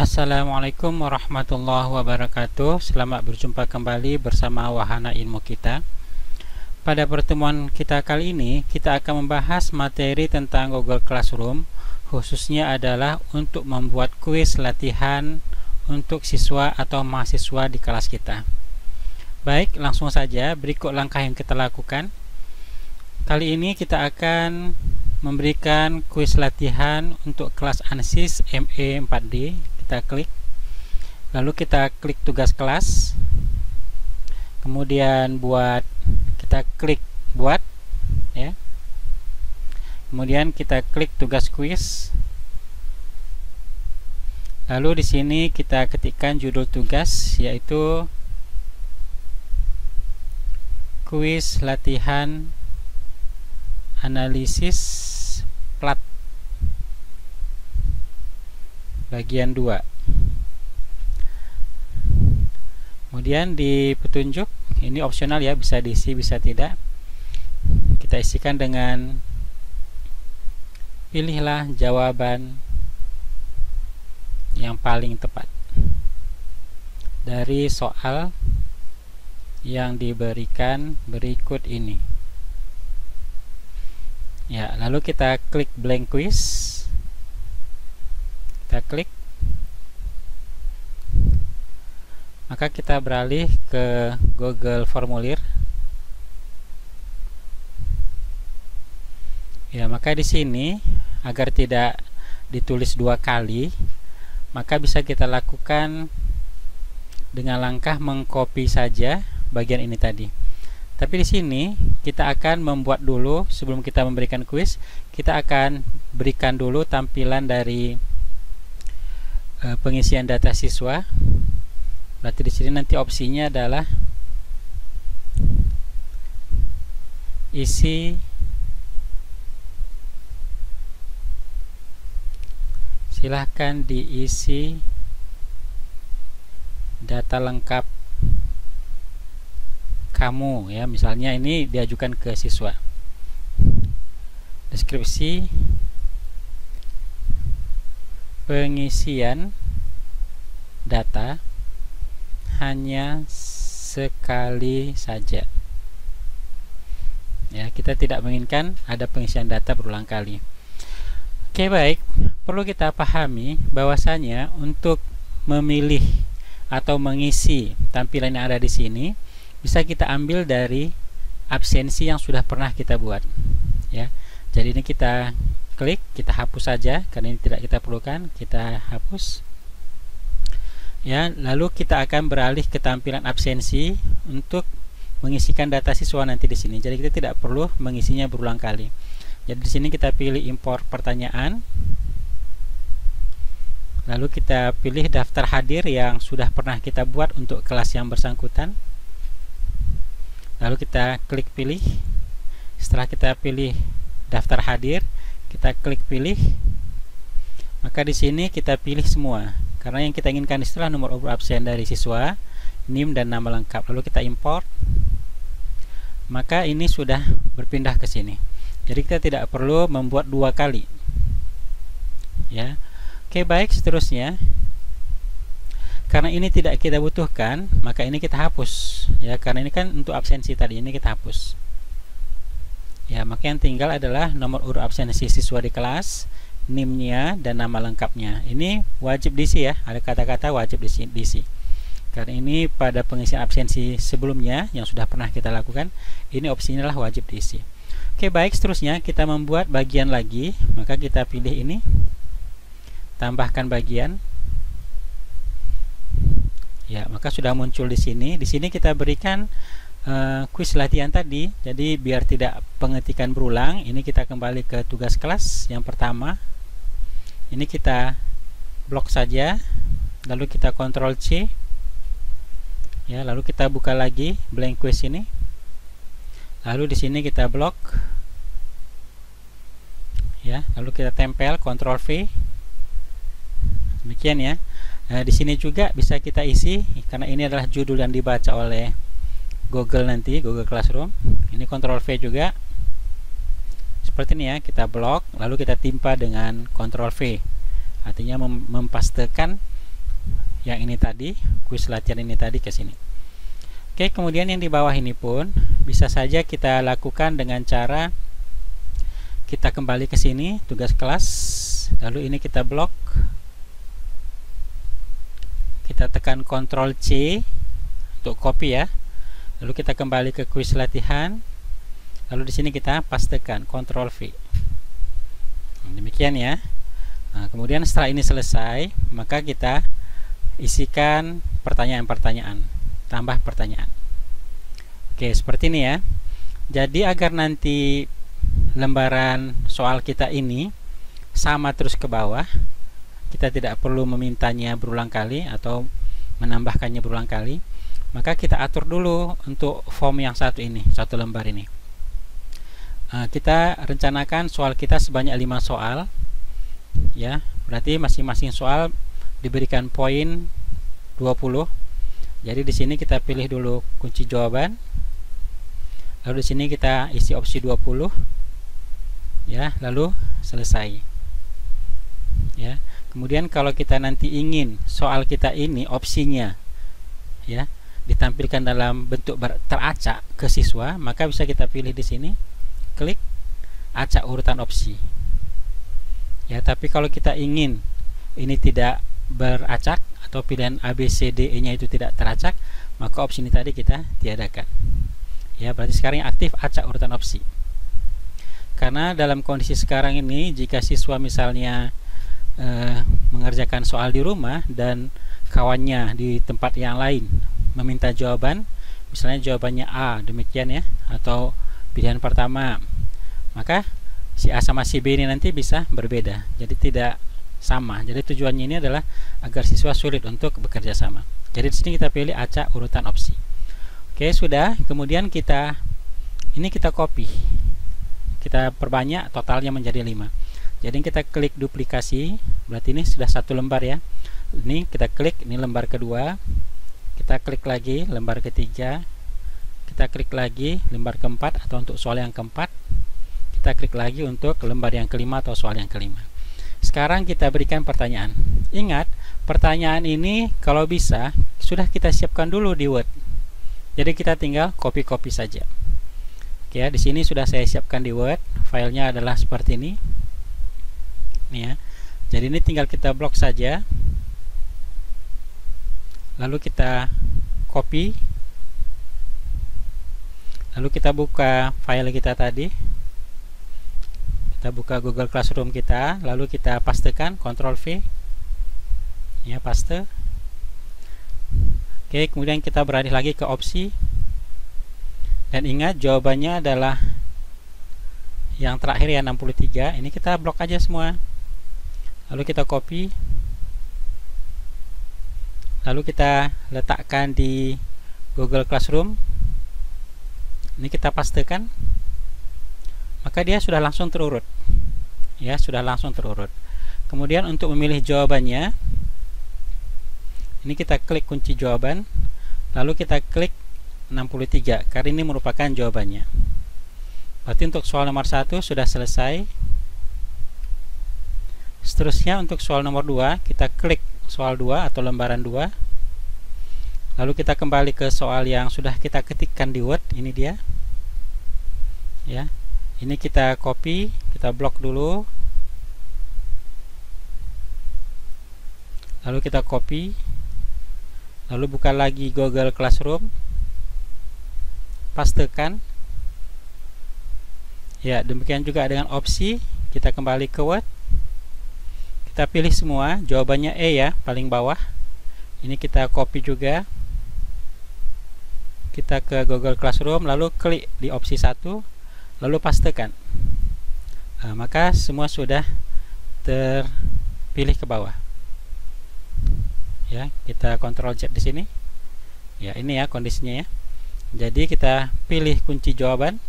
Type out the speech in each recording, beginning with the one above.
Assalamualaikum warahmatullahi wabarakatuh. Selamat berjumpa kembali bersama Wahana Ilmu Kita. Pada pertemuan kita kali ini, kita akan membahas materi tentang Google Classroom, khususnya adalah untuk membuat kuis latihan untuk siswa atau mahasiswa di kelas kita. Baik, langsung saja berikut langkah yang kita lakukan. Kali ini kita akan memberikan kuis latihan untuk kelas ANSYS ME 4D. Kita klik, lalu kita klik tugas kelas, kemudian kita klik buat, ya. Kemudian kita klik tugas kuis. Lalu di sini kita ketikkan judul tugas, yaitu kuis latihan analisis plat bagian 2. Kemudian di petunjuk, ini opsional ya, bisa diisi bisa tidak. Kita isikan dengan pilihlah jawaban yang paling tepat dari soal yang diberikan berikut ini. Ya, lalu kita klik blank quiz. Kita klik, maka kita beralih ke Google Formulir. Ya, maka di sini agar tidak ditulis dua kali, maka bisa kita lakukan dengan langkah mengcopy saja bagian ini tadi. Tapi di sini kita akan membuat dulu, sebelum kita memberikan kuis, kita akan berikan dulu tampilan dari pengisian data siswa. Berarti di sini nanti opsinya adalah silahkan diisi data lengkap kamu, ya. Misalnya ini diajukan ke siswa. Deskripsi pengisian data hanya sekali saja. Ya, kita tidak menginginkan ada pengisian data berulang kali. Oke, baik. Perlu kita pahami bahwasanya untuk memilih atau mengisi tampilan yang ada di sini bisa kita ambil dari absensi yang sudah pernah kita buat, ya. Jadi ini kita klik, kita hapus saja karena ini tidak kita perlukan, kita hapus. Ya, lalu kita akan beralih ke tampilan absensi untuk mengisikan data siswa nanti di sini. Jadi kita tidak perlu mengisinya berulang kali. Jadi di sini kita pilih impor pertanyaan. Lalu kita pilih daftar hadir yang sudah pernah kita buat untuk kelas yang bersangkutan. Lalu kita klik pilih. Setelah kita pilih daftar hadir, kita klik pilih. Maka di sini kita pilih semua, karena yang kita inginkan istilah nomor urut absen dari siswa, NIM dan nama lengkap. Lalu kita import. Maka ini sudah berpindah ke sini. Jadi kita tidak perlu membuat dua kali. Ya. Oke, baik, seterusnya. Karena ini tidak kita butuhkan, maka ini kita hapus. Ya, karena ini kan untuk absensi tadi, ini kita hapus. Ya, maka yang tinggal adalah nomor urut absensi siswa di kelas, NIM-nya dan nama lengkapnya. Ini wajib diisi ya, ada kata-kata wajib diisi. Karena ini pada pengisian absensi sebelumnya yang sudah pernah kita lakukan, ini opsinya adalah wajib diisi. Oke, baik, seterusnya kita membuat bagian lagi, maka kita pilih ini, tambahkan bagian. Ya, maka sudah muncul di sini. Di sini kita berikan kuis latihan tadi. Jadi biar tidak pengetikan berulang, ini kita kembali ke tugas kelas yang pertama. Ini kita blok saja, lalu kita Ctrl C. Ya, lalu kita buka lagi blank quiz ini. Lalu di sini kita blok. Ya, lalu kita tempel Ctrl V. Demikian ya. Nah, di sini juga bisa kita isi karena ini adalah judul yang dibaca oleh Google nanti, Google Classroom. Ini Ctrl V juga. Seperti ini ya, kita blok, lalu kita timpa dengan Ctrl V. Artinya mempastekan yang ini tadi, kuis latihan ini tadi ke sini. Oke, kemudian yang di bawah ini pun bisa saja kita lakukan dengan cara kita kembali ke sini, tugas kelas, lalu ini kita blok, kita tekan Ctrl C untuk copy ya, lalu kita kembali ke kuis latihan, lalu di sini kita pastekan Ctrl V. Demikian ya. Nah, kemudian setelah ini selesai, maka kita isikan pertanyaan-pertanyaan, tambah pertanyaan. Oke, seperti ini ya. Jadi agar nanti lembaran soal kita ini sama terus ke bawah, kita tidak perlu memintanya berulang kali atau menambahkannya berulang kali, maka kita atur dulu untuk form yang satu ini, satu lembar ini. Kita rencanakan soal kita sebanyak 5 soal ya, berarti masing-masing soal diberikan poin 20. Jadi di sini kita pilih dulu kunci jawaban, lalu di sini kita isi opsi 20 ya, lalu selesai ya. Kemudian kalau kita nanti ingin soal kita ini opsinya ya ditampilkan dalam bentuk teracak ke siswa, maka bisa kita pilih di sini, klik acak urutan opsi ya. Tapi kalau kita ingin ini tidak beracak atau pilihan A, B, C, D, E nya itu tidak teracak, maka opsi ini tadi kita tiadakan ya. Berarti sekarang yang aktif acak urutan opsi, karena dalam kondisi sekarang ini jika siswa misalnya mengerjakan soal di rumah dan kawannya di tempat yang lain meminta jawaban, misalnya jawabannya A demikian ya, atau pilihan pertama, maka si A sama si B ini nanti bisa berbeda, jadi tidak sama. Jadi tujuannya ini adalah agar siswa sulit untuk bekerja sama. Jadi di sini kita pilih acak urutan opsi. Oke, sudah. Kemudian kita copy, kita perbanyak, totalnya menjadi 5. Jadi kita klik duplikasi, berarti ini sudah satu lembar ya. Ini kita klik, ini lembar kedua, kita klik lagi lembar ketiga, kita klik lagi lembar keempat atau untuk soal yang keempat, kita klik lagi untuk lembar yang kelima atau soal yang kelima. Sekarang kita berikan pertanyaan. Ingat, pertanyaan ini kalau bisa sudah kita siapkan dulu di Word. Jadi kita tinggal copy-copy saja. Oke ya, di sini sudah saya siapkan di Word. Filenya adalah seperti ini. Nih ya. Jadi ini tinggal kita blok saja. Lalu kita copy. Lalu kita buka file kita tadi. Kita buka Google Classroom kita, lalu kita pastekan Ctrl V ya, paste. Oke, kemudian kita beralih lagi ke opsi, dan ingat jawabannya adalah yang terakhir ya, 63. Ini kita blok aja semua, lalu kita copy, lalu kita letakkan di Google Classroom. Ini kita pastekan, maka dia sudah langsung terurut ya, sudah langsung terurut. Kemudian untuk memilih jawabannya, ini kita klik kunci jawaban, lalu kita klik 63 karena ini merupakan jawabannya. Berarti untuk soal nomor 1 sudah selesai. Seterusnya untuk soal nomor 2, kita klik soal 2 atau lembaran 2, lalu kita kembali ke soal yang sudah kita ketikkan di Word. Ini dia ya. Ini kita copy, kita blok dulu, lalu kita copy, lalu buka lagi Google Classroom, pastekan ya. Demikian juga dengan opsi, kita kembali ke Word, kita pilih semua, jawabannya E ya, paling bawah. Ini kita copy juga, kita ke Google Classroom, lalu klik di opsi 1, lalu pastekan. Maka semua sudah terpilih ke bawah ya. Kita Ctrl Z di sini ya, ini ya kondisinya ya. Jadi kita pilih kunci jawaban,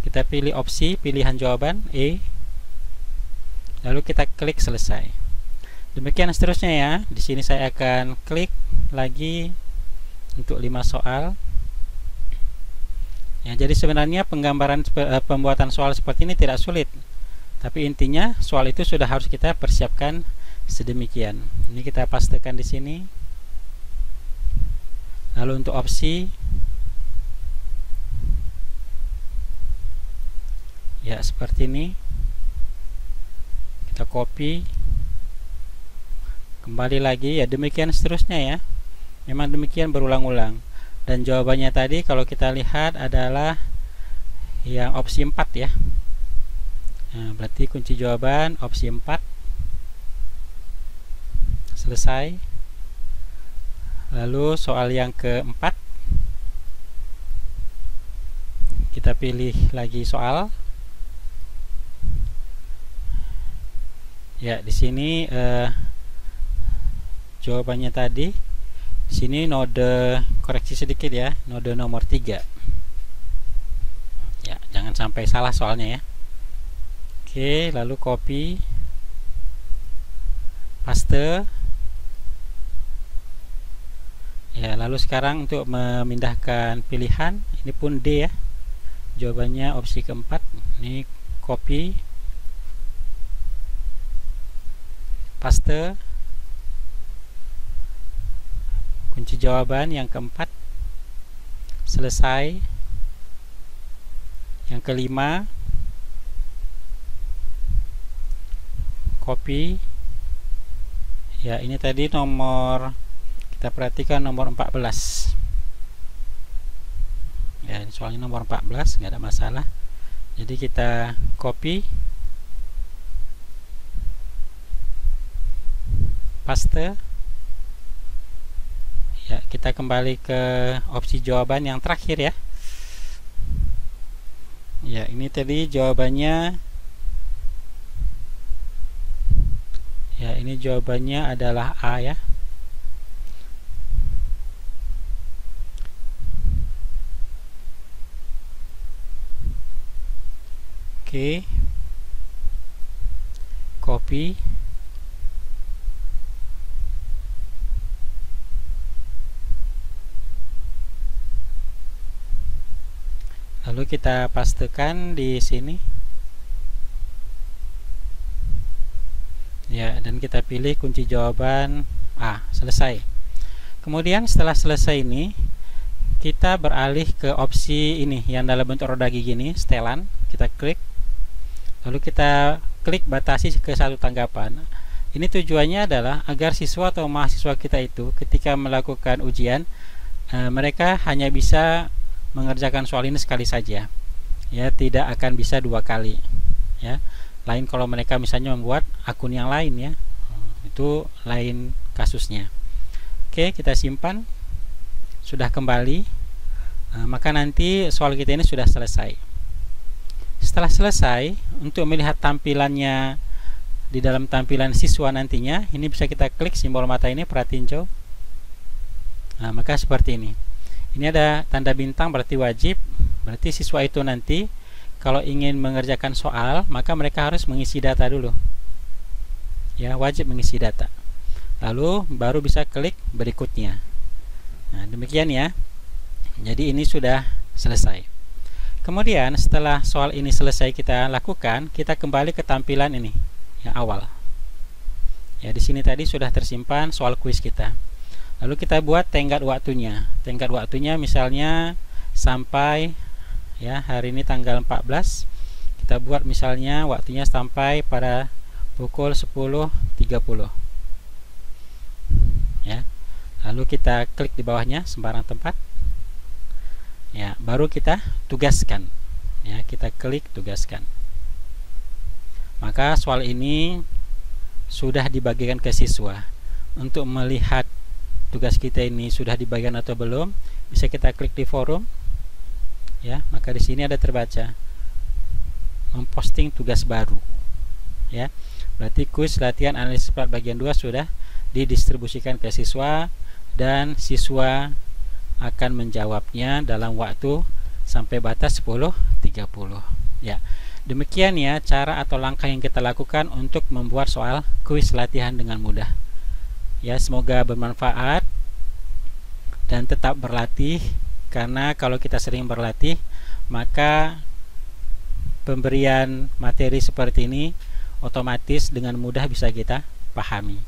kita pilih opsi pilihan jawaban E, lalu kita klik selesai. Demikian seterusnya ya. Di sini saya akan klik lagi untuk 5 soal. Ya, jadi sebenarnya penggambaran pembuatan soal seperti ini tidak sulit, tapi intinya soal itu sudah harus kita persiapkan sedemikian. Ini kita pastekan di sini. Lalu untuk opsi, ya seperti ini, kita copy, kembali lagi, ya demikian seterusnya ya. Memang demikian berulang-ulang. Dan jawabannya tadi kalau kita lihat adalah yang opsi 4 ya. Nah, berarti kunci jawaban opsi 4. Selesai. Lalu soal yang keempat, kita pilih lagi soal. Ya, di sini jawabannya tadi. Di sini node, koreksi sedikit ya, node nomor 3. Ya, jangan sampai salah soalnya ya. Oke, lalu copy, paste. Ya, lalu sekarang untuk memindahkan pilihan, ini pun D ya. Jawabannya opsi keempat. Ini copy, paste, kunci jawaban yang keempat. Selesai. Yang kelima, copy. Ya, ini tadi nomor, kita perhatikan nomor 14. Ya, ini soalnya nomor 14, nggak ada masalah. Jadi kita copy, paste. Ya, kita kembali ke opsi jawaban yang terakhir ya. Ya, ini tadi jawabannya. Ya, ini jawabannya adalah A ya. Oke. Copy. Lalu kita pastekan di sini. Ya, dan kita pilih kunci jawaban A. Selesai. Kemudian setelah selesai ini, kita beralih ke opsi ini yang dalam bentuk roda gigi ini, setelan. Kita klik. Lalu kita klik batasi ke satu tanggapan. Ini tujuannya adalah agar siswa atau mahasiswa kita itu ketika melakukan ujian, mereka hanya bisa mengerjakan soal ini sekali saja, ya, tidak akan bisa 2 kali ya. Lain kalau mereka misalnya membuat akun yang lain ya, itu lain kasusnya. Oke, kita simpan. Sudah kembali. Maka nanti soal kita ini sudah selesai. Setelah selesai, untuk melihat tampilannya di dalam tampilan siswa nantinya, ini bisa kita klik simbol mata ini, perhatiin jauh. Nah, maka seperti ini. Ini ada tanda bintang, berarti wajib. Berarti siswa itu nanti kalau ingin mengerjakan soal, maka mereka harus mengisi data dulu. Ya, wajib mengisi data. Lalu baru bisa klik berikutnya. Nah, demikian ya. Jadi ini sudah selesai. Kemudian setelah soal ini selesai kita lakukan, kita kembali ke tampilan ini yang awal. Ya, di sini tadi sudah tersimpan soal kuis kita. Lalu kita buat tenggat waktunya. Tenggat waktunya misalnya sampai ya hari ini tanggal 14. Kita buat misalnya waktunya sampai pada pukul 10.30. Ya. Lalu kita klik di bawahnya sembarang tempat. Ya, baru kita tugaskan. Ya, kita klik tugaskan. Maka soal ini sudah dibagikan ke siswa. Untuk melihat tugas kita ini sudah dibagikan atau belum, bisa kita klik di forum. Ya, maka di sini ada terbaca memposting tugas baru. Ya, berarti kuis latihan analisis plat bagian 2 sudah didistribusikan ke siswa dan siswa akan menjawabnya dalam waktu sampai batas 10.30. Ya, demikian ya cara atau langkah yang kita lakukan untuk membuat soal kuis latihan dengan mudah. Ya, semoga bermanfaat dan tetap berlatih, karena kalau kita sering berlatih, maka pemberian materi seperti ini otomatis dengan mudah bisa kita pahami.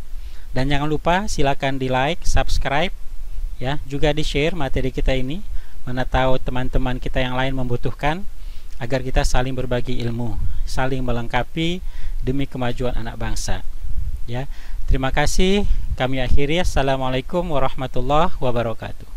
Dan jangan lupa silakan di like, subscribe, ya, juga di share materi kita ini, mana tahu teman-teman kita yang lain membutuhkan, agar kita saling berbagi ilmu, saling melengkapi demi kemajuan anak bangsa. Ya, terima kasih. Kami akhiri. Assalamualaikum warahmatullahi wabarakatuh.